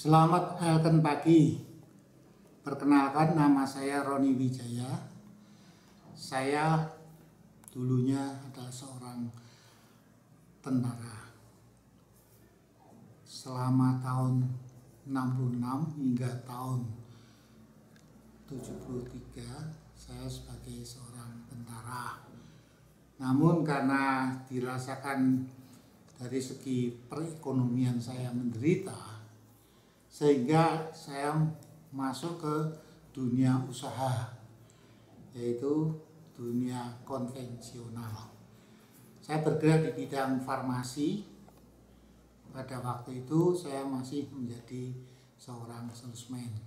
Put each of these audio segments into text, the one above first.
Selamat elken pagi. Perkenalkan, nama saya Roni Wijaya. Saya dulunya adalah seorang tentara. Selama tahun 66 hingga tahun 73 saya sebagai seorang tentara. Namun karena dirasakan dari segi perekonomian saya menderita, sehingga saya masuk ke dunia usaha, yaitu dunia konvensional. Saya bergerak di bidang farmasi. Pada waktu itu saya masih menjadi seorang salesman.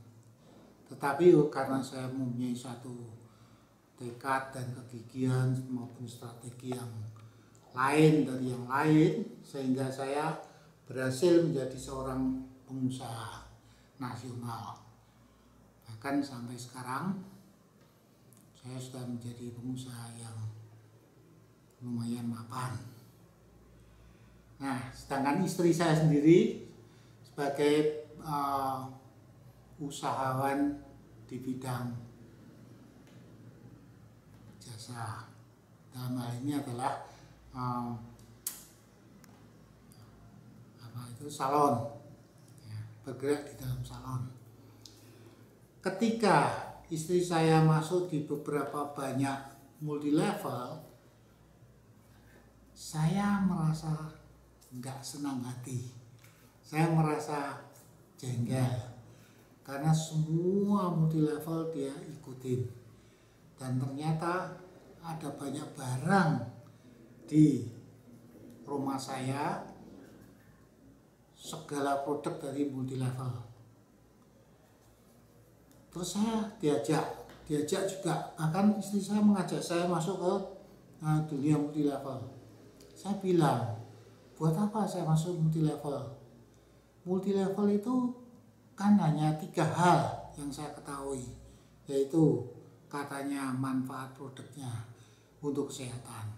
Tetapi karena saya mempunyai satu tekad dan kegigihan maupun strategi yang lain dari yang lain, sehingga saya berhasil menjadi seorang pengusaha nasional. Bahkan sampai sekarang saya sudah menjadi pengusaha yang lumayan mapan. Nah, sedangkan istri saya sendiri sebagai usahawan di bidang jasa. Dalam hal ini adalah salon. Bergerak di dalam salon. Ketika istri saya masuk di beberapa banyak multi level, saya merasa nggak senang hati. Saya merasa jengkel karena semua multi level dia ikutin, dan ternyata ada banyak barang di rumah saya, segala produk dari multi level. Terus saya diajak juga, bahkan istri saya mengajak saya masuk ke dunia multi level. Saya bilang, buat apa saya masuk multi level? Multi level itu kan hanya 3 hal yang saya ketahui, yaitu katanya manfaat produknya untuk kesehatan.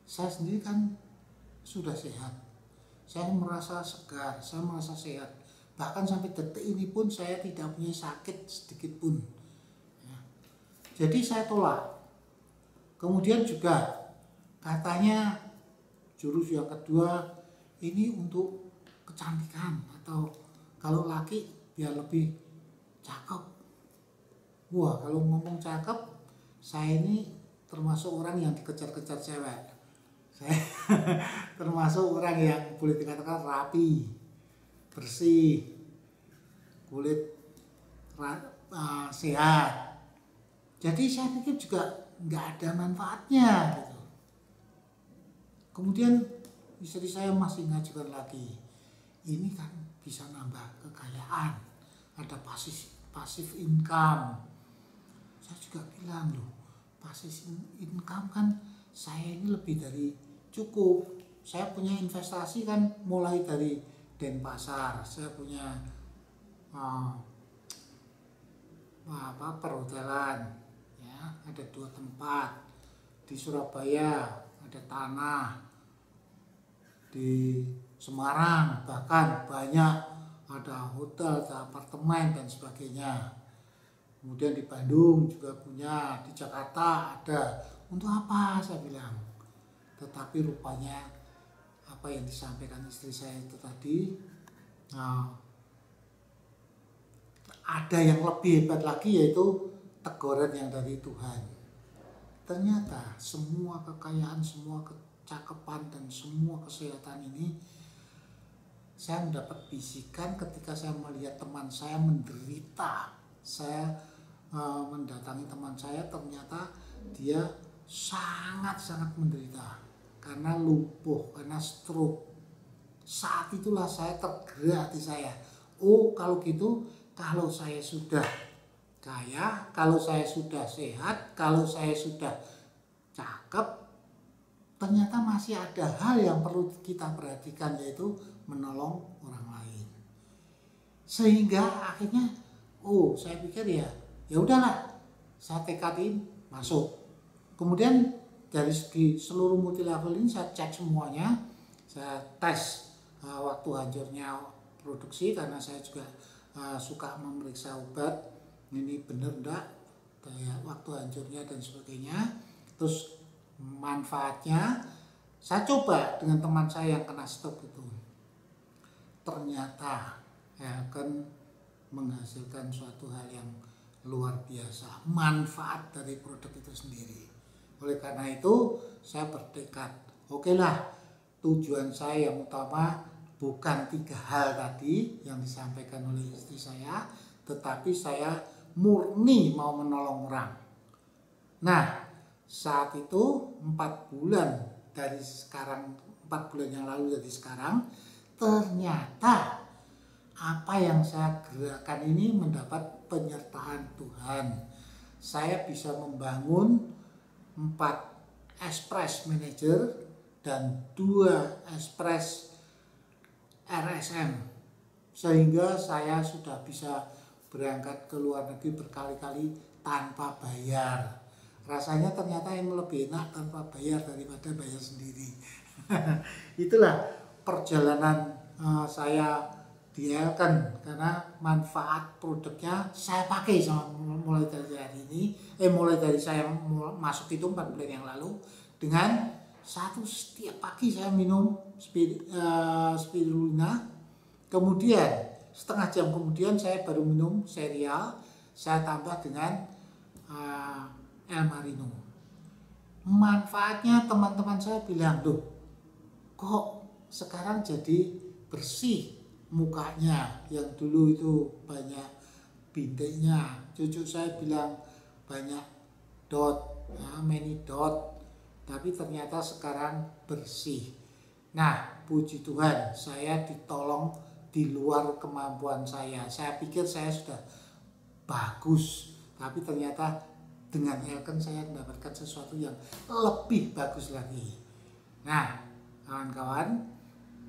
Saya sendiri kan sudah sehat. Saya merasa segar, saya merasa sehat. Bahkan sampai detik ini pun saya tidak punya sakit sedikit pun. Ya. Jadi saya tolak. Kemudian juga katanya jurus yang kedua ini untuk kecantikan, atau kalau laki biar lebih cakep. Wah, kalau ngomong cakep, saya ini termasuk orang yang dikejar-kejar cewek. Saya termasuk orang yang boleh dikatakan rapi, bersih, kulit sehat. Jadi saya pikir juga nggak ada manfaatnya gitu. Kemudian istri saya masih ngajukan lagi, ini kan bisa nambah kekayaan, ada pasif income. Saya juga bilang, loh, pasif income kan saya ini lebih dari cukup. Saya punya investasi kan mulai dari Denpasar. Saya punya perhotelan, ya, ada 2 tempat di Surabaya, ada tanah, di Semarang bahkan banyak, ada hotel, ada apartemen dan sebagainya. Kemudian di Bandung juga punya, di Jakarta ada. Untuk apa, saya bilang. Tetapi rupanya apa yang disampaikan istri saya itu tadi, ada yang lebih hebat lagi, yaitu teguran yang dari Tuhan. Ternyata semua kekayaan, semua kecakapan, dan semua kesehatan ini saya mendapat bisikan ketika saya melihat teman saya menderita. Saya mendatangi teman saya, ternyata dia sangat-sangat menderita karena lumpuh, karena stroke. Saat itulah saya tergerak hati saya. Oh, kalau gitu, kalau saya sudah kaya, kalau saya sudah sehat, kalau saya sudah cakep, ternyata masih ada hal yang perlu kita perhatikan, yaitu menolong orang lain. Sehingga akhirnya, saya pikir ya udahlah, saya tekadin masuk. Kemudian dari segi seluruh multi level ini saya cek semuanya, saya tes waktu hancurnya produksi, karena saya juga suka memeriksa obat ini benar enggak daya waktu hancurnya dan sebagainya. Terus manfaatnya saya coba dengan teman saya yang kena stroke itu, ternyata akan menghasilkan suatu hal yang luar biasa, manfaat dari produk itu sendiri. Oleh karena itu saya bertekad, oke lah, tujuan saya yang utama bukan 3 hal tadi yang disampaikan oleh istri saya, tetapi saya murni mau menolong orang. Nah, saat itu 4 bulan dari sekarang, 4 bulan yang lalu dari sekarang, ternyata apa yang saya gerakkan ini mendapat penyertaan Tuhan. Saya bisa membangun 4 express manager dan 2 express RSM, sehingga saya sudah bisa berangkat ke luar negeri berkali-kali tanpa bayar. Rasanya ternyata yang lebih enak tanpa bayar daripada bayar sendiri. Itulah perjalanan saya di Elken, karena manfaat produknya saya pakai mulai dari hari ini, mulai dari saya masuk itu 4 bulan yang lalu, dengan setiap pagi saya minum spirulina, kemudian setengah jam kemudian saya baru minum serial, saya tambah dengan El Marino. Manfaatnya teman-teman saya bilang, loh kok sekarang jadi bersih mukanya, yang dulu itu banyak bintiknya. Cucu saya bilang banyak dot, many dot, tapi ternyata sekarang bersih. Nah, puji Tuhan, saya ditolong di luar kemampuan saya. Saya pikir saya sudah bagus, tapi ternyata dengan Elken saya mendapatkan sesuatu yang lebih bagus lagi. Nah, kawan-kawan,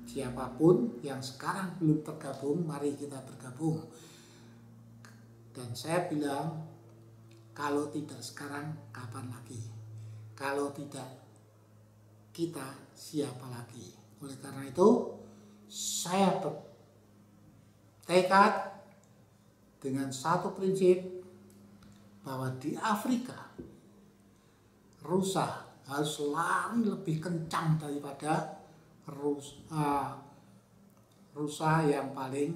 siapapun yang sekarang belum tergabung, mari kita bergabung. Dan saya bilang, kalau tidak sekarang, kapan lagi? Kalau tidak kita, siapa lagi? Oleh karena itu, saya bertekad dengan satu prinsip, bahwa di Afrika rusa harus lari lebih kencang daripada rusa yang paling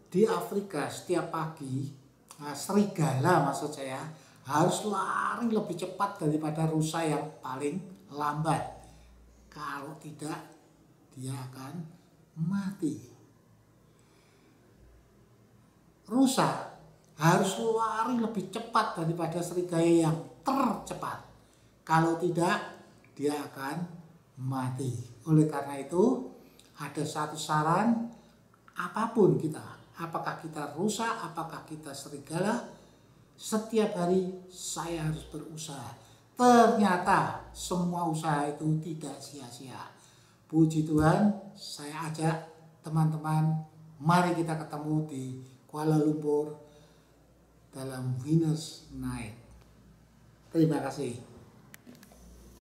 di Afrika setiap pagi serigala, maksud saya, harus lari lebih cepat daripada rusa yang paling lambat. Kalau tidak, dia akan mati. Rusa harus lari lebih cepat daripada serigala yang tercepat. Kalau tidak, dia akan mati. Oleh karena itu, ada satu saran, apapun kita, apakah kita rusa, apakah kita serigala, setiap hari saya harus berusaha. Ternyata semua usaha itu tidak sia-sia. Puji Tuhan, saya ajak teman-teman, mari kita ketemu di Kuala Lumpur dalam Winners Night. Terima kasih.